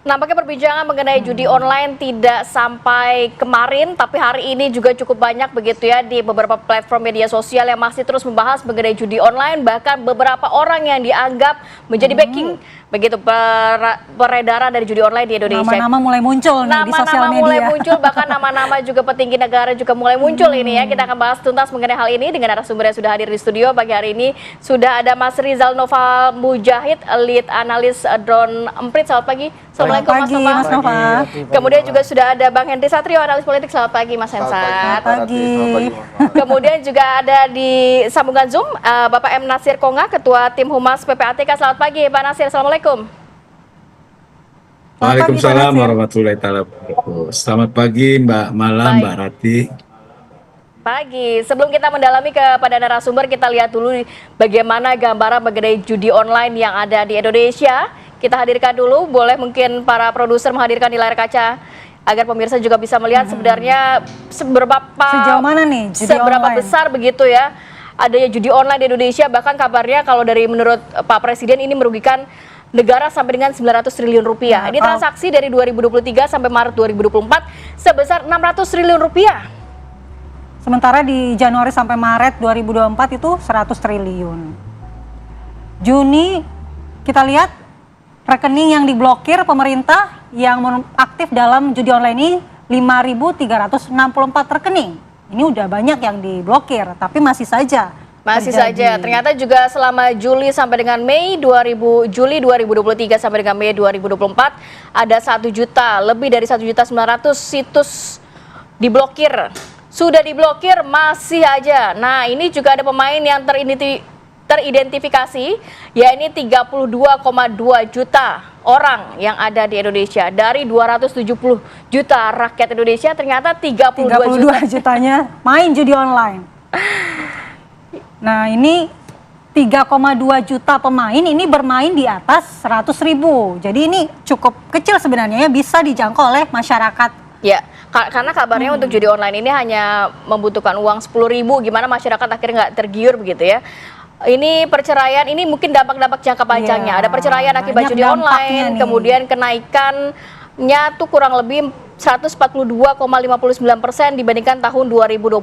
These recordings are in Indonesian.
Nampaknya perbincangan mengenai judi online tidak sampai kemarin, tapi hari ini juga cukup banyak begitu ya di beberapa platform media sosial yang masih terus membahas mengenai judi online, bahkan beberapa orang yang dianggap menjadi backing begitu peredaran dari judi online di Indonesia. Nama-nama mulai muncul nih di sosial media. Nama-nama mulai muncul, bahkan nama-nama juga petinggi negara juga mulai muncul ini ya. Kita akan bahas tuntas mengenai hal ini dengan narasumber yang sudah hadir di studio pagi hari ini. Sudah ada Mas Rizal Nova Mujahid, lead analis Drone Emprit. Selamat pagi. Assalamualaikum Mas Nova. Kemudian juga sudah ada Bang Henry Satrio, analis politik. Selamat pagi Mas Hensat. Selamat pagi. Kemudian juga ada di sambungan Zoom Bapak M. Nasir Konga, Ketua Tim Humas PPATK. Selamat pagi Pak Nasir. Assalamualaikum. Waalaikumsalam warahmatullahi wabarakatuh. Selamat pagi Mbak Malam, Mbak Rati. Pagi. Sebelum kita mendalami kepada narasumber, kita lihat dulu bagaimana gambaran mengenai judi online yang ada di Indonesia. Kita hadirkan dulu, boleh mungkin para produser menghadirkan di layar kaca agar pemirsa juga bisa melihat sebenarnya sejauh mana nih judi seberapa online besar begitu ya adanya judi online di Indonesia. Bahkan kabarnya kalau dari menurut Pak Presiden ini merugikan negara sampai dengan 900 triliun rupiah. Ini transaksi dari 2023 sampai Maret 2024 sebesar 600 triliun rupiah. Sementara di Januari sampai Maret 2024 itu 100 triliun. Juni kita lihat rekening yang diblokir pemerintah yang aktif dalam judi online ini 5.364 rekening. Ini udah banyak yang diblokir, tapi masih saja saja. Ternyata juga selama Juli sampai dengan Juli 2023 sampai dengan Mei 2024 ada 1 juta, lebih dari 1.900.000 situs diblokir. Sudah diblokir masih aja. Nah, ini juga ada pemain yang teridentifikasi, yakni 32,2 juta orang yang ada di Indonesia. Dari 270 juta rakyat Indonesia, ternyata 32 jutanya main judi online. Nah, ini 3,2 juta pemain ini bermain di atas 100.000. Jadi ini cukup kecil sebenarnya ya, bisa dijangkau oleh masyarakat. Ya, karena kabarnya untuk judi online ini hanya membutuhkan uang 10.000. Gimana masyarakat akhirnya nggak tergiur begitu ya. Ini perceraian, ini mungkin dampak-dampak jangka panjangnya. Ada perceraian akibat judi online, kemudian kenaikannya tuh kurang lebih 142,59% dibandingkan tahun 2020.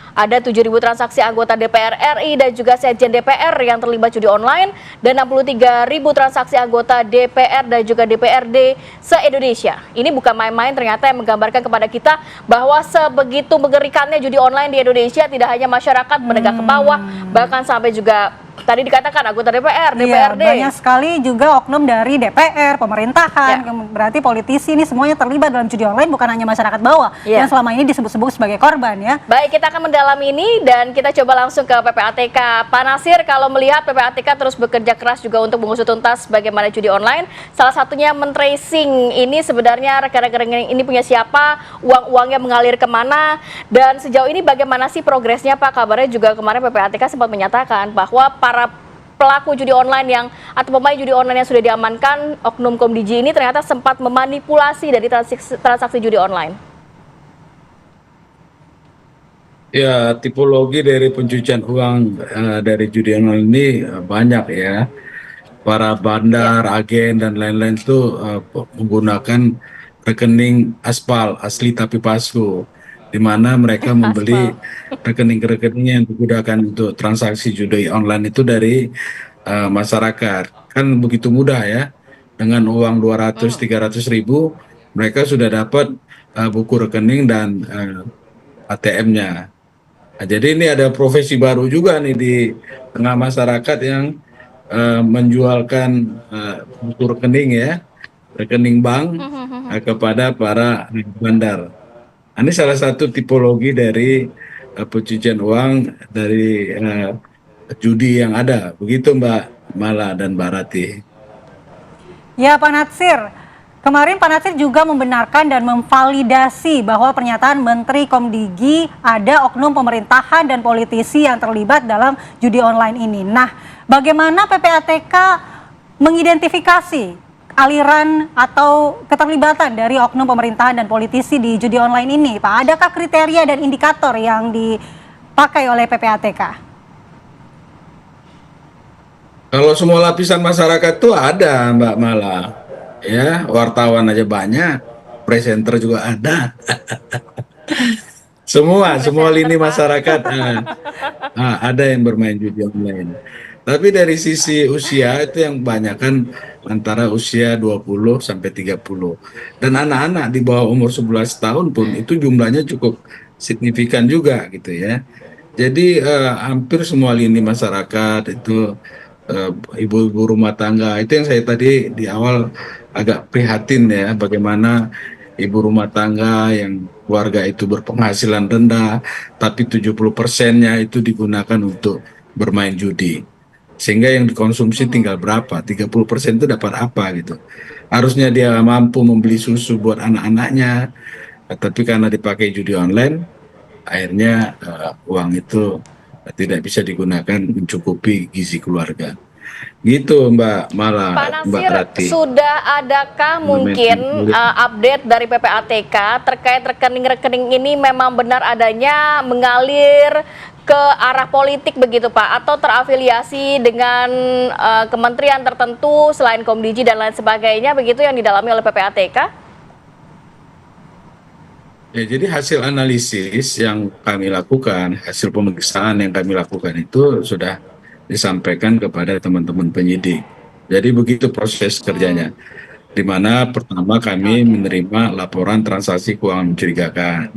Ada 7.000 transaksi anggota DPR RI dan juga sekjen DPR yang terlibat judi online, dan 63.000 transaksi anggota DPR dan juga DPRD se-Indonesia. Ini bukan main-main, ternyata yang menggambarkan kepada kita bahwa sebegitu mengerikannya judi online di Indonesia. Tidak hanya masyarakat menengah ke bawah, bahkan sampai juga tadi dikatakan anggota DPR, DPRD. Iya, banyak sekali juga oknum dari DPR, pemerintahan, berarti politisi ini semuanya terlibat dalam judi online, bukan hanya masyarakat bawah yang selama ini disebut-sebut sebagai korban ya. Baik, kita akan mendalami ini dan kita coba langsung ke PPATK. Pak Nasir, kalau melihat PPATK terus bekerja keras juga untuk mengusut tuntas bagaimana judi online, salah satunya men-tracing ini sebenarnya rekening ini punya siapa, uang-uangnya mengalir kemana, dan sejauh ini bagaimana sih progresnya Pak? Kabarnya juga kemarin PPATK sempat menyatakan bahwa para pelaku judi online atau pemain judi online yang sudah diamankan oknum Komdiji ini ternyata sempat memanipulasi dari transaksi judi online. Ya, tipologi dari pencucian uang dari judi online ini banyak ya. Para bandar, agen dan lain-lain itu menggunakan rekening aspal asli tapi palsu, di mana mereka membeli rekening-rekening yang digunakan untuk transaksi judi online itu dari masyarakat. Kan begitu mudah ya, dengan uang 200-300 ribu mereka sudah dapat buku rekening dan ATM-nya. Nah, jadi ini ada profesi baru juga nih di tengah masyarakat yang menjualkan buku rekening ya, rekening bank kepada para bandar. Ini salah satu tipologi dari pencucian uang dari judi yang ada. Begitu Mbak Mala dan Mbak Rati. Ya Pak Natsir, kemarin Pak Natsir juga membenarkan dan memvalidasi bahwa pernyataan Menteri Komdigi ada oknum pemerintahan dan politisi yang terlibat dalam judi online ini. Nah, bagaimana PPATK mengidentifikasi aliran atau keterlibatan dari oknum pemerintahan dan politisi di judi online ini, Pak? Adakah kriteria dan indikator yang dipakai oleh PPATK? Kalau semua lapisan masyarakat itu ada, Mbak Mala. ya wartawan aja banyak, presenter juga ada, semua lini Presenter, Pak. masyarakat ada yang bermain judi online. Tapi dari sisi usia itu yang banyak kan antara usia 20 sampai 30. Dan anak-anak di bawah umur 11 tahun pun itu jumlahnya cukup signifikan juga gitu ya. Jadi hampir semua lini masyarakat itu eh, ibu-ibu rumah tangga itu yang saya tadi di awal agak prihatin ya bagaimana ibu rumah tangga yang keluarga itu berpenghasilan rendah tapi 70%-nya itu digunakan untuk bermain judi. Sehingga yang dikonsumsi tinggal berapa? 30% itu dapat apa gitu. Harusnya dia mampu membeli susu buat anak-anaknya, tapi karena dipakai judi online, akhirnya uang itu tidak bisa digunakan mencukupi gizi keluarga. Gitu Pak Mbak Nasir, Rati. sudah adakah mungkin update dari PPATK terkait rekening-rekening ini memang benar adanya mengalir ke arah politik begitu Pak? Atau terafiliasi dengan kementerian tertentu selain Komdiji dan lain sebagainya begitu yang didalami oleh PPATK? Ya, jadi hasil analisis yang kami lakukan, hasil pemeriksaan yang kami lakukan itu sudah disampaikan kepada teman-teman penyidik. Jadi begitu proses kerjanya. Di mana pertama kami Oke. menerima laporan transaksi keuangan mencurigakan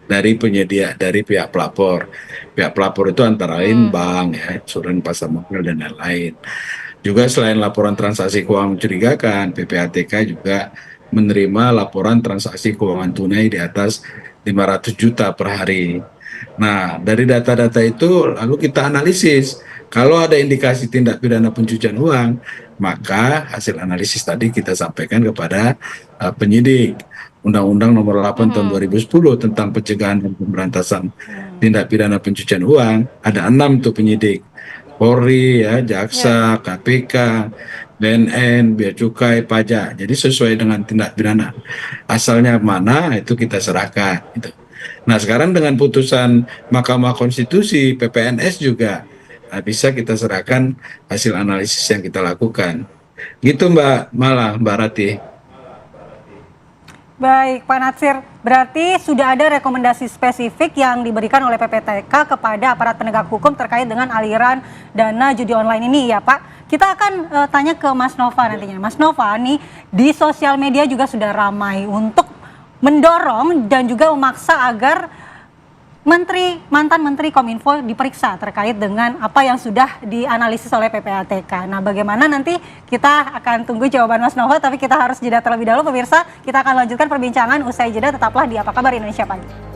dari penyedia, dari pihak pelapor. Pihak pelapor itu antara lain bank, ya, insuransi pasar modal dan lain-lain. Juga selain laporan transaksi keuangan mencurigakan, PPATK juga menerima laporan transaksi keuangan tunai di atas 500 juta per hari. Nah, dari data-data itu lalu kita analisis. Kalau ada indikasi tindak pidana pencucian uang, maka hasil analisis tadi kita sampaikan kepada penyidik. Undang-Undang Nomor 8 Tahun 2010 tentang pencegahan dan pemberantasan tindak pidana pencucian uang, ada 6 tuh penyidik. Polri, ya, Ya. Jaksa, KPK, BNN, Bea Cukai, Pajak. Jadi sesuai dengan tindak pidana asalnya mana itu kita serahkan. Gitu. Nah sekarang dengan putusan Mahkamah Konstitusi, PPNS juga bisa kita serahkan hasil analisis yang kita lakukan. Gitu Mbak Rati. Baik, Pak Natsir, berarti sudah ada rekomendasi spesifik yang diberikan oleh PPTK kepada aparat penegak hukum terkait dengan aliran dana judi online ini ya Pak. Kita akan tanya ke Mas Nova nantinya. Mas Nova nih di sosial media juga sudah ramai untuk mendorong dan juga memaksa agar mantan Menteri Kominfo diperiksa terkait dengan apa yang sudah dianalisis oleh PPATK. Nah, bagaimana nanti kita akan tunggu jawaban Mas Nova, tapi kita harus jeda terlebih dahulu pemirsa. Kita akan lanjutkan perbincangan usai jeda, tetaplah di Apa Kabar Indonesia Pagi.